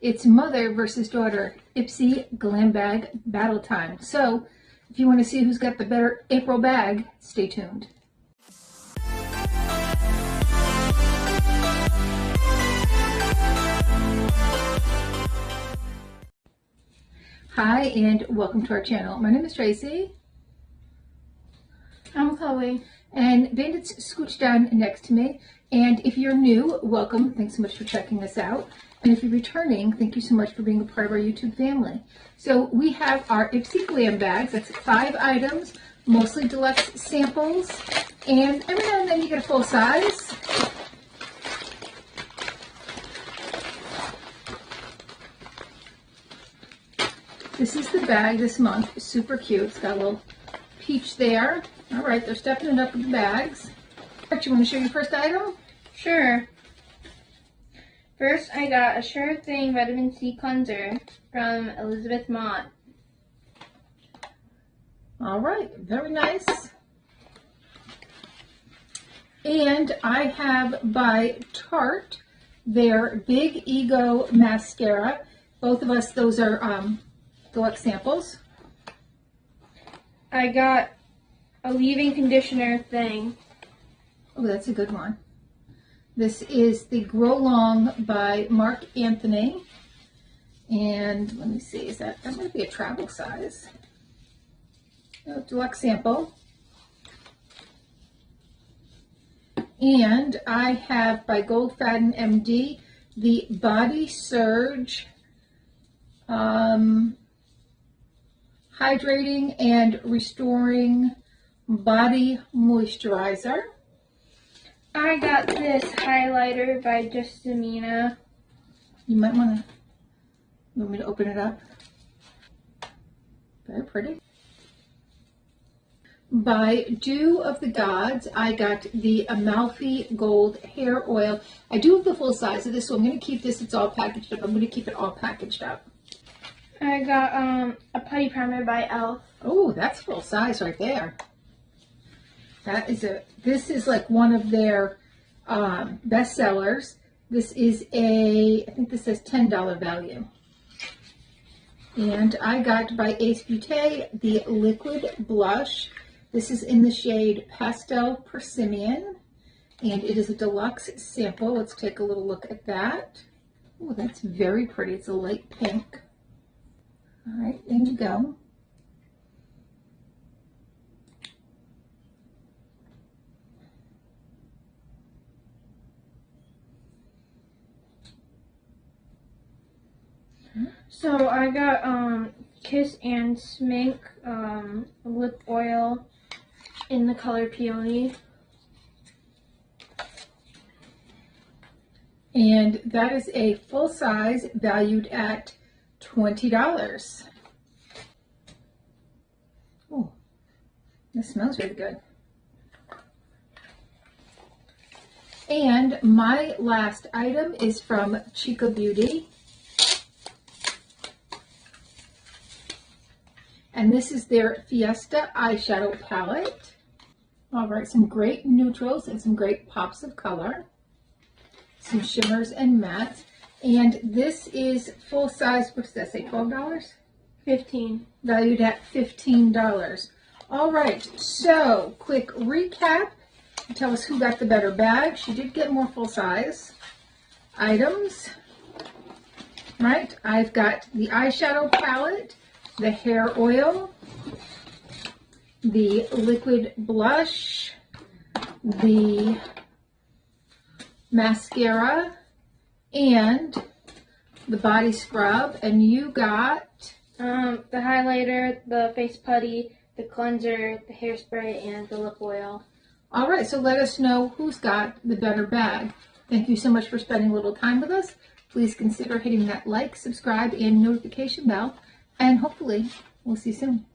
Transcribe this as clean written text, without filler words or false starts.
It's mother versus daughter, Ipsy Glam Bag battle time. So if you want to see who's got the better April bag, stay tuned. Hi and welcome to our channel. My name is Tracy. I'm Chloe. And Bandit's scooched down next to me. And if you're new, welcome. Thanks so much for checking us out. And if you're returning, thank you so much for being a part of our YouTube family. So we have our Ipsy Glam Bags. That's 5 items, mostly deluxe samples. And every now and then you get a full size. This is the bag this month. Super cute. It's got a little peach there. All right, they're stepping it up with the bags. All right, you want to show your first item? Sure. First, I got a Sure Thing Vitamin C Cleanser from Elizabeth Mott. All right, very nice. And I have by Tarte their Big Ego Mascara. Both of us, those are deluxe samples. I got a leave-in conditioner thing. Oh, that's a good one. This is the Grow Long by Mark Anthony. And let me see, that might be a travel size. Oh, deluxe sample. And I have by Goldfaden MD the Body Surge Hydrating and Restoring Body Moisturizer. I got this highlighter by Justamina. You might want to, you want me to open it up? Very pretty. By Dew of the Gods, I got the Amalfi Gold Hair Oil. I do have the full size of this, so I'm going to keep this. It's all packaged up. I'm going to keep it all packaged up. I got a putty primer by ELF. Oh, that's full size right there. That is this is like one of their best sellers. This is I think this says $10 value. And I got by Ace Beauté the liquid blush. This is in the shade Pastel Persimmon, and it is a deluxe sample. Let's take a little look at that. Oh, that's very pretty. It's a light pink. All right, there you go. So I got Kiss and Smink lip oil in the color Peony. And that is a full size valued at $20. Oh, this smells really good. And my last item is from Chica Beauty. And this is their Fiesta eyeshadow palette. All right, some great neutrals and some great pops of color. Some shimmers and mattes. And this is full size, what does that say, $12? $15. Valued at $15. All right, so quick recap. Tell us who got the better bag. She did get more full size items. Right, I've got the eyeshadow palette, the hair oil, the liquid blush, the mascara, and the body scrub. And you got the highlighter, the face putty, the cleanser, the hairspray, and the lip oil. All right, so let us know who's got the better bag. Thank you so much for spending a little time with us. Please consider hitting that like, subscribe, and notification bell. And hopefully, we'll see you soon.